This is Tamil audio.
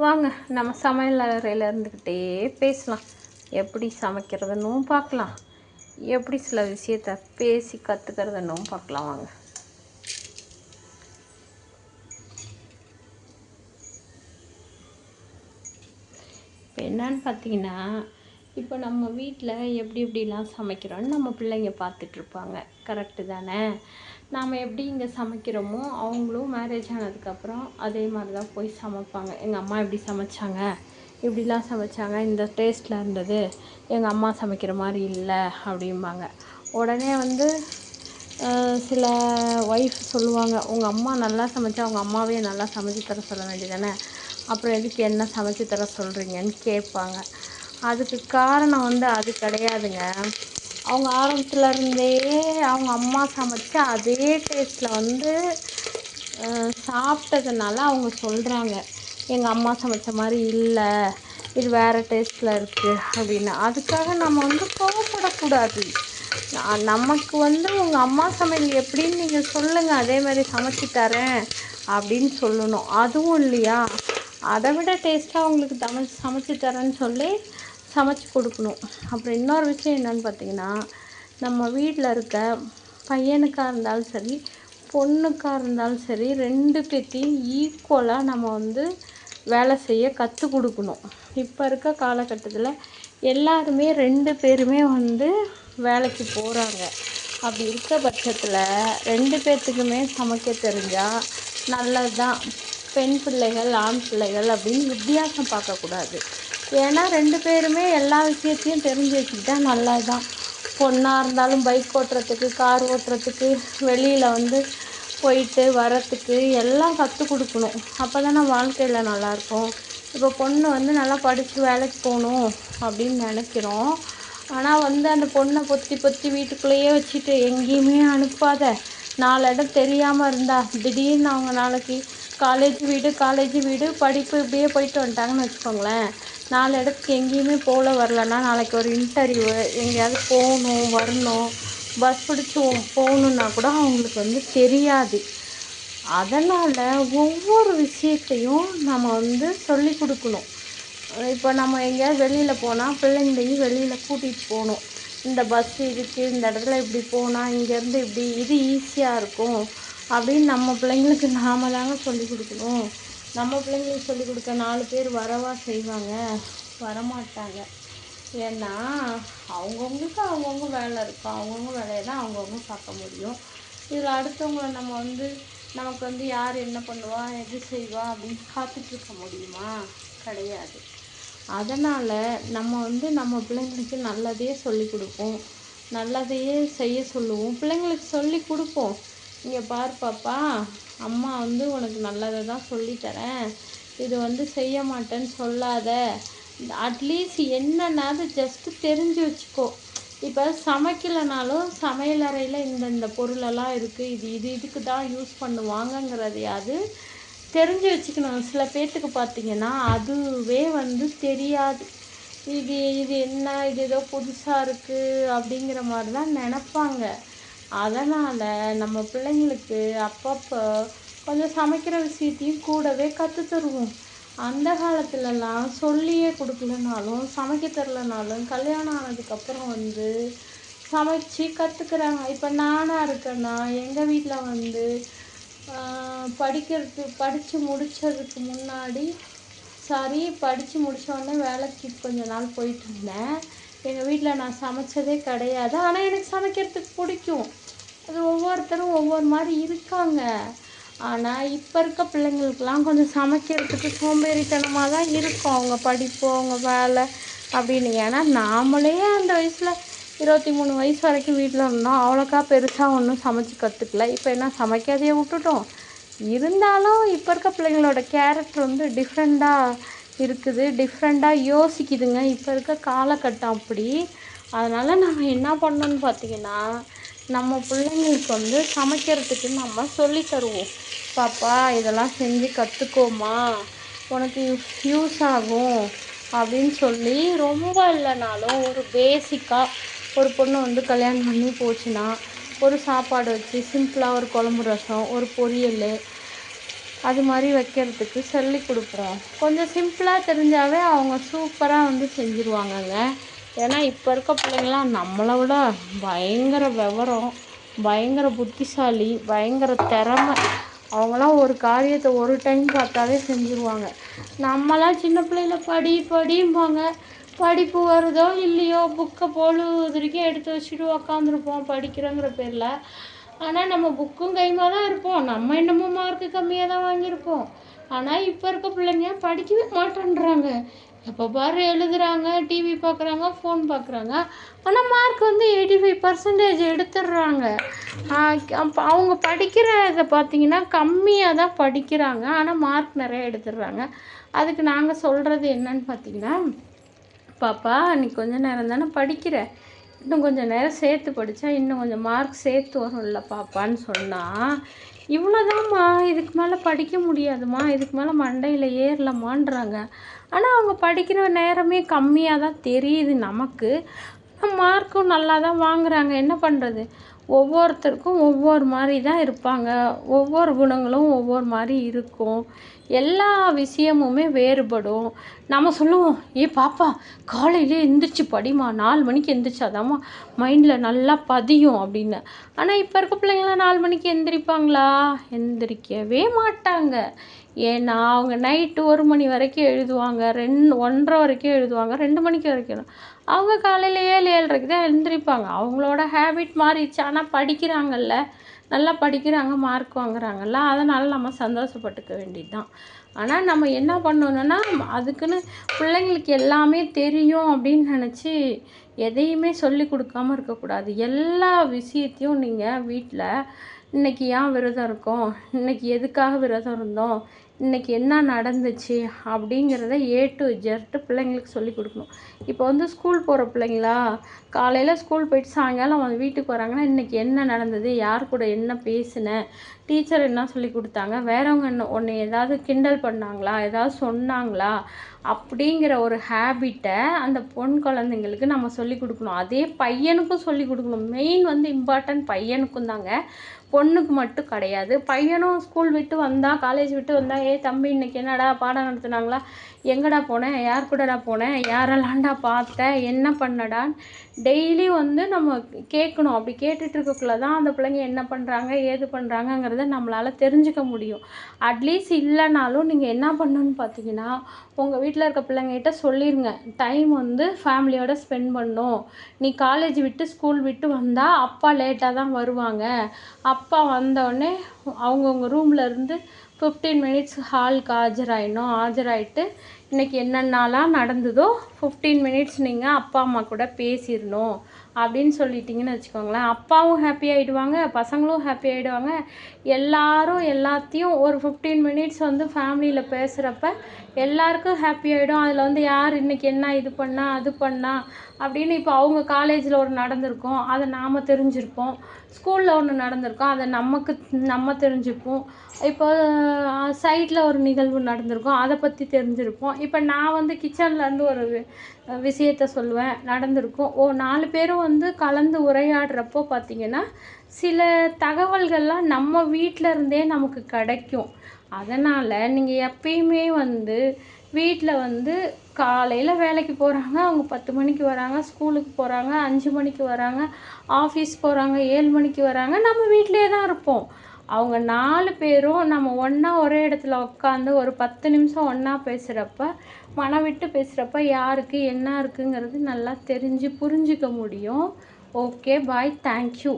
வாங்க நம்ம சமையல் அறையில் இருந்துக்கிட்டே பேசலாம். எப்படி சமைக்கிறதுன்னும் பார்க்கலாம், எப்படி சில விஷயத்த பேசி கற்றுக்கிறதுன்னும் பார்க்கலாம். வாங்க. இப்போ என்னன்னு பார்த்தீங்கன்னா, இப்போ நம்ம வீட்டில் எப்படி எப்படிலாம் சமைக்கிறோன்னு நம்ம பிள்ளைங்க பார்த்துட்ருப்பாங்க. கரெக்டு தானே? நாம் எப்படி இங்கே சமைக்கிறோமோ அவங்களும் மேரேஜ் ஆனதுக்கப்புறம் அதே மாதிரி தான் போய் சமைப்பாங்க. எங்கள் அம்மா எப்படி சமைச்சாங்க, இப்படிலாம் சமைச்சாங்க, இந்த டேஸ்ட்டில் இருந்தது, எங்கள் அம்மா சமைக்கிற மாதிரி இல்லை அப்படிம்பாங்க. உடனே வந்து சில ஒய்ஃப் சொல்லுவாங்க, உங்கள் அம்மா நல்லா சமைச்சா உங்கள் அம்மாவே நல்லா சமைச்சு தர சொல்ல வேண்டியதானே, அப்புறம் எதுக்கு என்ன சமைச்சு தர சொல்கிறீங்கன்னு கேட்பாங்க. அதுக்கு காரணம் வந்து அது கிடையாதுங்க. அவங்க ஆரம்பத்துலேருந்தே அவங்க அம்மா சமைச்ச அதே டேஸ்ட்டில் வந்து சாப்பிட்டதுனால அவங்க சொல்கிறாங்க, எங்கள் அம்மா சமைச்ச மாதிரி இல்லை, இது வேறு டேஸ்ட்டில் இருக்குது அப்படின்னு. அதுக்காக நம்ம வந்து கோவப்படக்கூடாது. நமக்கு வந்து உங்கள் அம்மா சமையல் எப்படின்னு நீங்கள் சொல்லுங்கள், அதே மாதிரி சமைச்சி தரேன் அப்படின்னு சொல்லணும். அதுவும் இல்லையா, அதை விட டேஸ்ட்டாக உங்களுக்கு சமைச்சி தரேன்னு சொல்லி சமைச்சி கொடுக்கணும். அப்புறம் இன்னொரு விஷயம் என்னென்னு பார்த்தீங்கன்னா, நம்ம வீட்டில் இருக்க பையனுக்காக இருந்தாலும் சரி, பொண்ணுக்காக இருந்தாலும் சரி, 2 பேர்த்தையும் ஈக்குவலாக நம்ம வந்து வேலை செய்ய கற்றுக் கொடுக்கணும். இப்போ இருக்க காலகட்டத்தில் எல்லாருமே 2 பேருமே வந்து வேலைக்கு போகிறாங்க. அப்படி இருக்க பட்சத்தில் 2 பேர்த்துக்குமே சமைக்க தெரிஞ்சால் நல்லது தான். பெண் பிள்ளைகள் ஆண் பிள்ளைகள் அப்படின்னு வித்தியாசம் பார்க்கக்கூடாது. ஏன்னா 2 பேருமே எல்லா விஷயத்தையும் தெரிஞ்சு வச்சுக்கிட்டா நல்லது தான். பொண்ணாக இருந்தாலும் பைக் ஓட்டுறதுக்கு, கார் ஓட்டுறதுக்கு, வெளியில் வந்து போயிட்டு வரத்துக்கு எல்லாம் கற்றுக் கொடுக்கணும். அப்போ தானே வாழ்க்கையில் நல்லாயிருக்கும். இப்போ பொண்ணு வந்து நல்லா படித்து வேலைக்கு போகணும் அப்படின்னு நினைக்கிறோம். ஆனால் வந்து அந்த பொண்ணை பொத்தி பொத்தி வீட்டுக்குள்ளேயே வச்சுட்டு எங்கேயுமே அனுப்பாத, 4 இடம் தெரியாமல் இருந்தா, திடீர்னு அவங்க நாளைக்கு காலேஜ் வீடு படிப்பு இப்படியே போயிட்டு வந்துட்டாங்கன்னு வச்சுக்கோங்களேன், 4 இடத்துக்கு எங்கேயுமே வரலன்னா, நாளைக்கு ஒரு இன்டர்வியூ எங்கேயாவது போகணும் வரணும், பஸ் பிடிச்சி போகணுன்னா கூட அவங்களுக்கு வந்து தெரியாது. அதனால் ஒவ்வொரு விஷயத்தையும் நம்ம வந்து சொல்லி கொடுக்கணும். இப்போ நம்ம எங்கேயாவது வெளியில் போனால் பிள்ளைங்களையும் வெளியில் கூட்டிகிட்டு போகணும். இந்த பஸ் இருக்குது, இந்த இடத்துல இப்படி போனால் இங்கேருந்து இப்படி இது ஈஸியாக இருக்கும் அப்படின்னு நம்ம பிள்ளைங்களுக்கு நாம தாங்க சொல்லிக் கொடுக்கணும். நம்ம பிள்ளைங்களுக்கு சொல்லிக் கொடுக்க 4 பேர் வரவா செய்வாங்க? வரமாட்டாங்க. ஏன்னா அவங்கவுங்களுக்கு அவங்கவுங்க வேலை இருக்கும். அவங்கவுங்க வேலையை தான் அவங்கவுங்க பார்க்க முடியும். இதில் அடுத்தவங்களை நம்ம வந்து நமக்கு வந்து யார் என்ன பண்ணுவா எது செய்வா அப்படின்னு காத்துட்ருக்க முடியுமா? கிடையாது. அதனால் நம்ம வந்து நம்ம பிள்ளைங்களுக்கு நல்லதையே சொல்லி கொடுப்போம், நல்லதையே செய்ய சொல்லுவோம். பிள்ளைங்களுக்கு சொல்லி கொடுப்போம். இங்கே பார் பாப்பா, அம்மா வந்து உனக்கு நல்லதை தான் சொல்லித்தரேன், இது வந்து செய்ய மாட்டேன்னு சொல்லாத, அட்லீஸ்ட் என்னன்னாவது ஜஸ்ட்டு தெரிஞ்சு வச்சுக்கோ. இப்போ சமைக்கலைனாலும் சமையல் அறையில் இந்த பொருளெல்லாம் இருக்குது, இதுக்கு தான் யூஸ் பண்ணுவாங்கங்கிறதையாவது தெரிஞ்சு வச்சுக்கணும். சில பேர்த்துக்கு பார்த்திங்கன்னா அதுவே வந்து தெரியாது. இது என்ன, இது ஏதோ புதுசாக இருக்குது அப்படிங்கிற மாதிரி தான் நினப்பாங்க. அதனால் நம்ம பிள்ளைங்களுக்கு அப்பப்போ கொஞ்சம் சமைக்கிற விஷயத்தையும் கூடவே கற்றுத்தருவோம். அந்த காலத்துலலாம் சொல்லியே கொடுக்கலனாலும், சமைக்க தெரிலனாலும், கல்யாணம் ஆனதுக்கப்புறம் வந்து சமைச்சு கற்றுக்குறாங்க. இப்போ நானாக இருக்கேன்னா, எங்கள் வீட்டில் வந்து படித்து முடித்ததுக்கு முன்னாடி படித்து முடித்தோடனே வேலைக்கு கொஞ்ச நாள் போயிட்டுருந்தேன். எங்கள் வீட்டில் நான் சமைச்சதே கிடையாது. ஆனால் எனக்கு சமைக்கிறதுக்கு பிடிக்கும். அது ஒவ்வொருத்தரும் ஒவ்வொரு மாதிரி இருக்காங்க. ஆனால் இப்போ இருக்க பிள்ளைங்களுக்கெலாம் கொஞ்சம் சமைக்கிறதுக்கு சோம்பேறித்தனமாக தான் இருக்கும். அவங்க படிப்பு, அவங்க வேலை அப்படின்னு. ஏன்னா நாமளே அந்த வயசில் 23 வயசு வரைக்கும் வீட்டில் இருந்தோம். அவ்வளோக்கா பெருசாக ஒன்றும் சமைச்சு கற்றுக்கல. இப்போ என்ன சமைக்காதையே விட்டுட்டோம். இருந்தாலும் இப்போ இருக்க பிள்ளைங்களோட கேரக்டர் வந்து டிஃப்ரெண்ட்டாக இருக்குது, டிஃப்ரெண்ட்டாக யோசிக்குதுங்க. இப்போ இருக்க காலகட்டம் அப்படி. அதனால் நம்ம என்ன பண்ணணும்னு பார்த்திங்கன்னா, நம்ம பிள்ளைங்களுக்கு வந்து சமைக்கிறதுக்கு நம்ம சொல்லி தருவோம். பாப்பா இதெல்லாம் செஞ்சு கற்றுக்கோமா, உனக்கு யூஸ் ஆகும் அப்படின்னு சொல்லி, ரொம்ப இல்லைனாலும் ஒரு பேசிக்காக ஒரு பொண்ணு வந்து கல்யாணம் பண்ணி போச்சுன்னா ஒரு சாப்பாடு வச்சு சிம்பிளாக ஒரு குழம்பு ரசம், ஒரு பொரியல், அது மாதிரி வைக்கிறதுக்கு சொல்லி கொடுக்குறோம். கொஞ்சம் சிம்பிளாக தெரிஞ்சாவே அவங்க சூப்பராக வந்து செஞ்சுருவாங்கங்க. ஏன்னா இப்போ இருக்க பிள்ளைங்களாம் நம்மளை விட பயங்கர விவரம், பயங்கர புத்திசாலி, பயங்கர திறமை. அவங்களாம் ஒரு காரியத்தை ஒரு டைம் பார்த்தாவே செஞ்சுருவாங்க. நம்மளாம் சின்ன பிள்ளையில படிம்பாங்க. படிப்பு வருதோ இல்லையோ புக்கை பொழுதுக்கும் எடுத்து வச்சுட்டு உக்காந்துருப்போம் படிக்கிறோங்கிற பேரில். ஆனால் நம்ம புக்கும் கைமாக தான் இருப்போம். நம்ம என்னமோ மார்க்கு கம்மியாக தான் வாங்கியிருப்போம். ஆனால் இப்போ இருக்க பிள்ளைங்க படிக்கவே மாட்டேன்றாங்க. எப்போ பாரு எழுதுகிறாங்க, டிவி பார்க்குறாங்க, ஃபோன் பார்க்குறாங்க. ஆனால் மார்க் வந்து 85% எடுத்துடுறாங்க. அவங்க படிக்கிற இதை பார்த்திங்கன்னா கம்மியாக தான் படிக்கிறாங்க, ஆனால் மார்க் நிறைய எடுத்துடுறாங்க. அதுக்கு நாங்கள் சொல்கிறது என்னன்னு பார்த்திங்கன்னா, பாப்பா நீ கொஞ்சம் நேரம் தானே படிக்கிற, இன்னும் கொஞ்சம் நேரம் சேர்த்து படித்தா இன்னும் கொஞ்சம் மார்க் சேர்த்து வரும்ல பாப்பான்னு சொன்னால், இவ்வளோதாம்மா, இதுக்கு மேலே படிக்க முடியாதுமா, இதுக்கு மேலே மண்டையில் ஏறலமான்றாங்க. ஆனால் அவங்க படிக்கிற நேரமே கம்மியாக தான் தெரியுது நமக்கு. மார்க்கும் நல்லா தான் வாங்குகிறாங்க. என்ன பண்ணுறது, ஒவ்வொருத்தருக்கும் ஒவ்வொரு மாதிரி தான் இருப்பாங்க. ஒவ்வொரு குணங்களும் ஒவ்வொரு மாதிரி இருக்கும். எல்லா விஷயமுமே வேறுபடும். நம்ம சொல்லுவோம், பாப்பா காலையிலே எந்திரிச்சு படிமா, 4 மணிக்கு எந்திரிச்சாதாம்மா மைண்டில் நல்லா பதியும் அப்படின்னு. ஆனால் இப்போ இருக்க பிள்ளைங்களாம் 4 மணிக்கு எந்திரிப்பாங்களா? எந்திரிக்கவே மாட்டாங்க. ஏன்னா அவங்க நைட்டு 1 மணி வரைக்கும் எழுதுவாங்க, 1:30 வரைக்கும் எழுதுவாங்க, 2 மணிக்கு வரைக்கும். அவங்க காலையில் 7-7:30க்கு தான் எழுந்திரிப்பாங்க. அவங்களோட ஹேபிட் மாறிடுச்சு. ஆனால் படிக்கிறாங்கல்ல, நல்லா படிக்கிறாங்க, மார்க் வாங்குறாங்கல்ல, அதனால் நம்ம சந்தோஷப்பட்டுக்க வேண்டியது தான். ஆனால் நம்ம என்ன பண்ணணுன்னா, அதுக்குன்னு பிள்ளைங்களுக்கு எல்லாமே தெரியும் அப்படின்னு நினச்சி எதையுமே சொல்லி கொடுக்காமல் இருக்கக்கூடாது. எல்லா விஷயத்தையும் நீங்கள் வீட்டில் இன்றைக்கி ஏன் விரதம் இருக்கோம், இன்றைக்கி எதுக்காக விரதம் இருந்தோம், இன்றைக்கி என்ன நடந்துச்சு அப்படிங்கிறத A to Z பிள்ளைங்களுக்கு சொல்லி கொடுக்கணும். இப்போ வந்து ஸ்கூல் போகிற பிள்ளைங்களா, காலையில் ஸ்கூல் போயிட்டு சாயங்காலம் அவங்க வீட்டுக்கு வராங்கன்னா, இன்றைக்கி என்ன நடந்தது, யார் கூட என்ன பேசினேன், டீச்சர் என்ன சொல்லி கொடுத்தாங்க, வேறவங்க என்ன உன்னை ஏதாவது கிண்டல் பண்ணாங்களா, ஏதாவது சொன்னாங்களா, அப்படிங்கிற ஒரு ஹேபிட்டை அந்த பொன் குழந்தைங்களுக்கு நம்ம சொல்லி கொடுக்கணும். அதே பையனுக்கும் சொல்லி கொடுக்கணும். மெயின் வந்து இம்பார்ட்டன்ட் பையனுக்கும் தாங்க, பொண்ணுக்கு மட்டும் கிடையாது. பையனும் ஸ்கூல் விட்டு வந்தால், காலேஜ் விட்டு வந்தால், தம்பி இன்றைக்கி என்னடா பாடம் நடத்துனாங்களா, எங்கடா போனேன், யார் கூடடா போனேன், யாரெல்லாம்டா பார்த்தேன், என்ன பண்ணடான்னு டெய்லி வந்து நம்ம கேட்கணும். அப்படி கேட்டுட்டு இருக்கக்குள்ள தான் அந்த பிள்ளைங்க என்ன பண்ணுறாங்க, ஏது பண்ணுறாங்கங்கிறத நம்மளால் தெரிஞ்சுக்க முடியும். அட்லீஸ்ட் இல்லைனாலும் நீங்கள் என்ன பண்ணணுன்னு பார்த்தீங்கன்னா, உங்கள் வீட்டில் இருக்க பிள்ளைங்ககிட்ட சொல்லிடுங்க, டைம் வந்து ஃபேமிலியோடு ஸ்பெண்ட் பண்ணணும். நீ காலேஜ் விட்டு ஸ்கூல் விட்டு வந்தால் அப்பா லேட்டாக தான் வருவாங்க. அப்பா வந்தோடனே அவங்கவுங்க ரூமில் இருந்து 15 மினிட்ஸ் ஹாலுக்கு ஆஜராகிட்டு இன்றைக்கி என்னென்னலாம் நடந்ததோ 15 மினிட்ஸ் நீங்கள் அப்பா அம்மா கூட பேசிடணும் அப்படின்னு சொல்லிட்டிங்கன்னு வச்சுக்கோங்களேன். அப்பாவும் ஹாப்பி ஆகிடுவாங்க, பசங்களும் ஹாப்பி ஆகிடுவாங்க. எல்லாத்தையும் ஒரு 15 மினிட்ஸ் வந்து ஃபேமிலியில் பேசுகிறப்ப எல்லாருக்கும் ஹாப்பி ஆகிடும். அதில் வந்து யார் இன்றைக்கி என்ன இது பண்ணா அது பண்ணா அப்படின்னு. இப்போ அவங்க காலேஜில் ஒரு நடந்திருக்கோம், அதை நாம் தெரிஞ்சிருப்போம். ஸ்கூலில் ஒன்று நடந்திருக்கோம், அதை நம்ம தெரிஞ்சுப்போம். இப்போ சைட்டில் ஒரு நிகழ்வு நடந்திருக்கும், அதை பற்றி தெரிஞ்சிருப்போம். இப்போ நான் வந்து கிச்சன்லேருந்து ஒரு விஷயத்த சொல்லுவேன், நடந்திருக்கும். 4 பேரும் வந்து கலந்து உரையாடுறப்போ பார்த்திங்கன்னா சில தகவல்கள்லாம் நம்ம வீட்டில் இருந்தே நமக்கு கிடைக்கும். அதனால் நீங்கள் எப்பயுமே வந்து வீட்டில் வந்து காலையில் வேலைக்கு போகிறாங்க, அவங்க 10 மணிக்கு வராங்க, ஸ்கூலுக்கு போகிறாங்க 5 மணிக்கு வராங்க, ஆஃபீஸ் போகிறாங்க 7 மணிக்கு வராங்க, நம்ம வீட்டிலே தான் இருப்போம். அவங்க 4 பேரும் நம்ம ஒன்றா ஒரே இடத்துல உட்காந்து ஒரு 10 நிமிஷம் ஒன்றா பேசுகிறப்ப, மனம் விட்டு பேசுகிறப்ப யாருக்கு என்ன இருக்குங்கிறது நல்லா தெரிஞ்சு புரிஞ்சிக்க முடியும். ஓகே, பாய், தேங்க்யூ.